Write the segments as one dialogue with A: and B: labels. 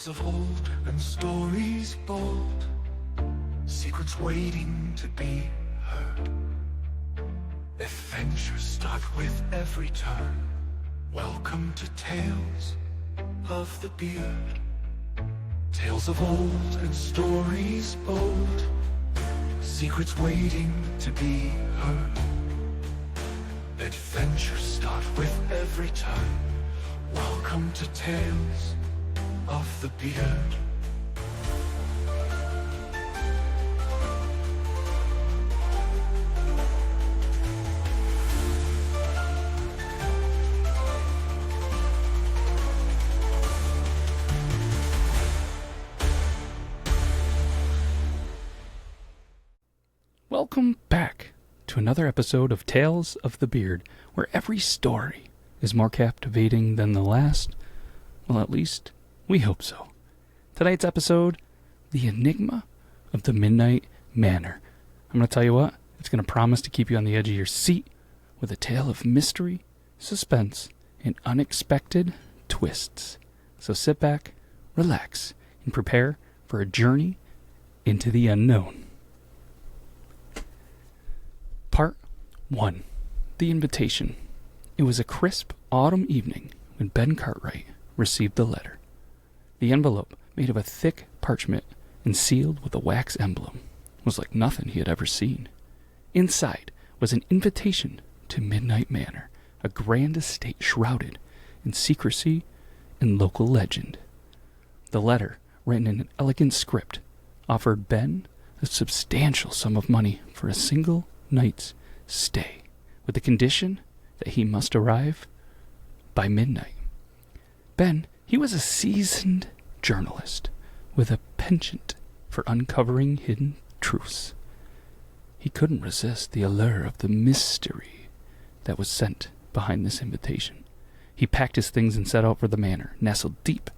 A: Tales of old and stories bold, secrets waiting to be heard. Adventures start with every turn. Welcome to Tales of the Beard. Tales of old and stories bold, secrets waiting to be heard. Adventures start with every turn. Welcome to Tales of the Beard.
B: Welcome back to another episode of Tales of the Beard, where every story is more captivating than the last. Well, at least we hope so. Tonight's episode, The Enigma of the Midnight Manor. I'm going to tell you what, it's going to promise to keep you on the edge of your seat with a tale of mystery, suspense, and unexpected twists. So sit back, relax, and prepare for a journey into the unknown. Part 1. The Invitation. It was a crisp autumn evening when Ben Cartwright received the letter. The envelope, made of a thick parchment and sealed with a wax emblem, was like nothing he had ever seen. Inside was an invitation to Midnight Manor, a grand estate shrouded in secrecy and local legend. The letter, written in an elegant script, offered Ben a substantial sum of money for a single night's stay, with the condition that he must arrive by midnight. Ben, he was a seasoned journalist with a penchant for uncovering hidden truths. He couldn't resist the allure of the mystery that was sent behind this invitation. He packed his things and set out for the manor, nestled deep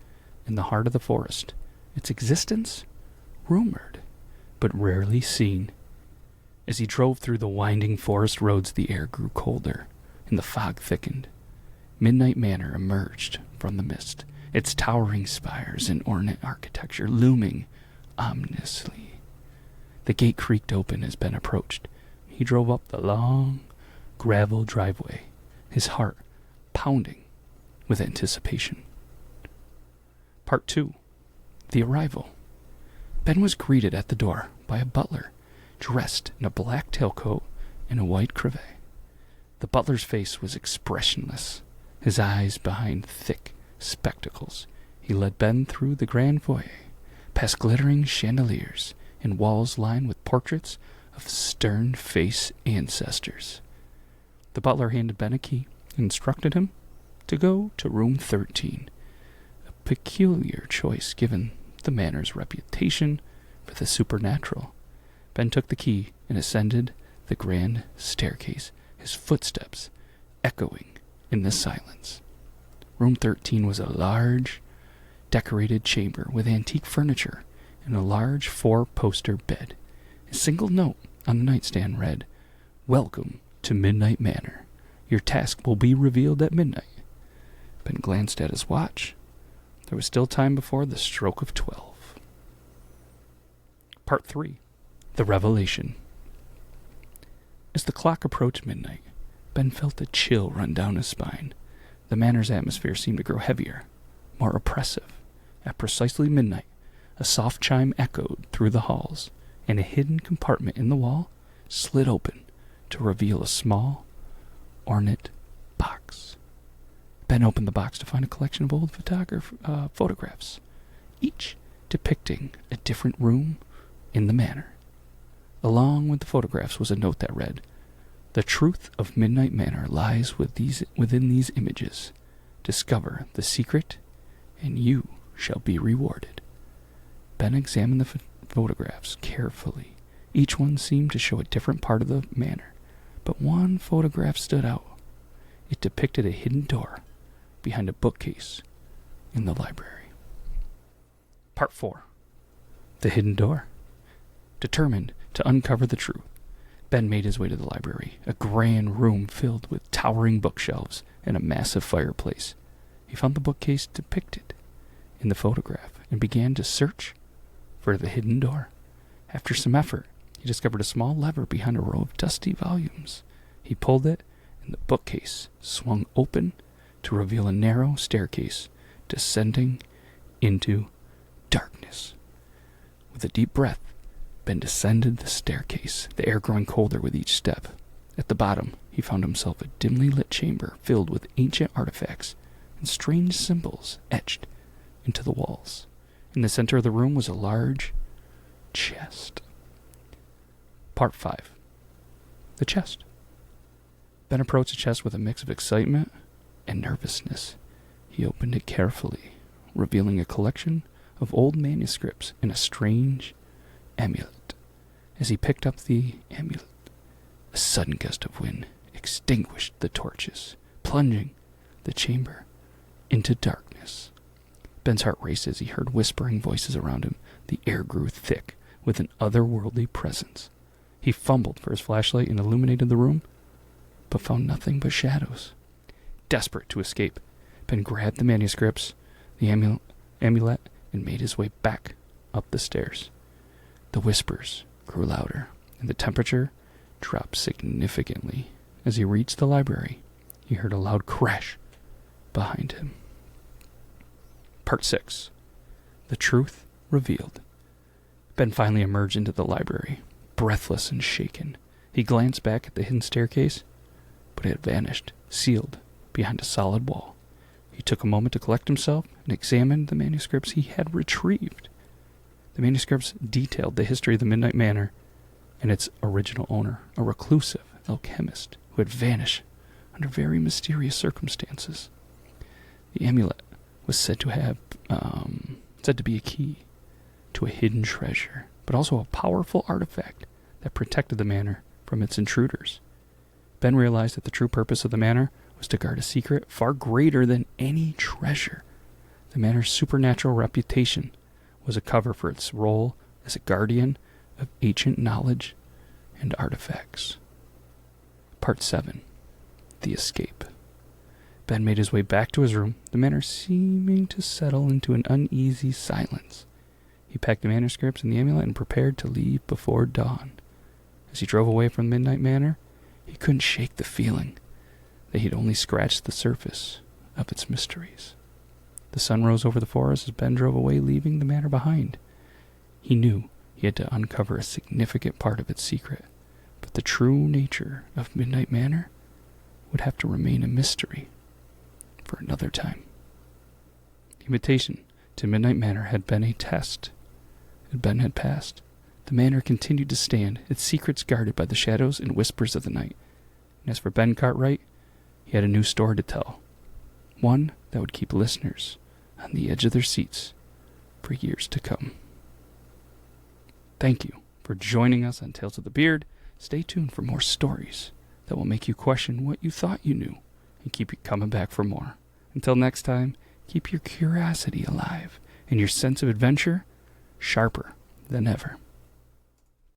B: in the heart of the forest, its existence rumored but rarely seen. As he drove through the winding forest roads, the air grew colder, and the fog thickened. Midnight Manor emerged from the mist, its towering spires and ornate architecture looming ominously. The gate creaked open as Ben approached. He drove up the long gravel driveway, his heart pounding with anticipation. Part 2. The Arrival. Ben was greeted at the door by a butler, dressed in a black tailcoat and a white cravat. The butler's face was expressionless, his eyes behind thick spectacles. He led Ben through the grand foyer, past glittering chandeliers and walls lined with portraits of stern-faced ancestors. The butler handed Ben a key and instructed him to go to room 13, a peculiar choice given the manor's reputation for the supernatural. Ben took the key and ascended the grand staircase, his footsteps echoing in the silence. Room 13 was a large, decorated chamber with antique furniture and a large 4-poster bed. A single note on the nightstand read, "Welcome to Midnight Manor. Your task will be revealed at midnight." Ben glanced at his watch. There was still time before the stroke of 12. Part 3. The Revelation. As the clock approached midnight, Ben felt a chill run down his spine. The manor's atmosphere seemed to grow heavier, more oppressive. At precisely midnight, a soft chime echoed through the halls, and a hidden compartment in the wall slid open to reveal a small, ornate box. Ben opened the box to find a collection of old photographs, each depicting a different room in the manor. Along with the photographs was a note that read, "The truth of Midnight Manor lies within these images. Discover the secret, and you shall be rewarded." Ben examined the photographs carefully. Each one seemed to show a different part of the manor, but one photograph stood out. It depicted a hidden door behind a bookcase in the library. Part 4. The Hidden Door. Determined to uncover the truth, Ben made his way to the library, a grand room filled with towering bookshelves and a massive fireplace. He found the bookcase depicted in the photograph and began to search for the hidden door. After some effort, he discovered a small lever behind a row of dusty volumes. He pulled it, and the bookcase swung open to reveal a narrow staircase descending into darkness. With a deep breath, Ben descended the staircase, the air growing colder with each step. At the bottom, he found himself a dimly lit chamber filled with ancient artifacts and strange symbols etched into the walls. In the center of the room was a large chest. Part 5. The chest. Ben approached the chest with a mix of excitement and nervousness. He opened it carefully, revealing a collection of old manuscripts and a strange amulet. As he picked up the amulet, a sudden gust of wind extinguished the torches, plunging the chamber into darkness. Ben's heart raced as he heard whispering voices around him. The air grew thick with an otherworldly presence. He fumbled for his flashlight and illuminated the room, but found nothing but shadows. Desperate to escape, Ben grabbed the manuscripts, the amulet, and made his way back up the stairs. The whispers grew louder, and the temperature dropped significantly. As he reached the library, he heard a loud crash behind him. Part 6. The Truth Revealed. Ben finally emerged into the library, breathless and shaken. He glanced back at the hidden staircase, but it had vanished, sealed behind a solid wall. He took a moment to collect himself and examined the manuscripts he had retrieved. The manuscripts detailed the history of the Midnight Manor and its original owner, a reclusive alchemist who had vanished under very mysterious circumstances. The amulet was said to be a key to a hidden treasure, but also a powerful artifact that protected the manor from its intruders. Ben realized that the true purpose of the manor was to guard a secret far greater than any treasure. The manor's supernatural reputation was a cover for its role as a guardian of ancient knowledge and artifacts. Part 7. The Escape. Ben made his way back to his room, the manor seeming to settle into an uneasy silence. He packed the manuscripts and the amulet and prepared to leave before dawn. As he drove away from Midnight Manor, he couldn't shake the feeling that he'd only scratched the surface of its mysteries. The sun rose over the forest as Ben drove away, leaving the manor behind. He knew he had to uncover a significant part of its secret, but the true nature of Midnight Manor would have to remain a mystery for another time. The invitation to Midnight Manor had been a test, and Ben had passed. The manor continued to stand, its secrets guarded by the shadows and whispers of the night. And as for Ben Cartwright, he had a new story to tell, one that would keep listeners on the edge of their seats for years to come. Thank you for joining us on Tales of the Beard. Stay tuned for more stories that will make you question what you thought you knew and keep you coming back for more. Until next time, keep your curiosity alive and your sense of adventure sharper than ever.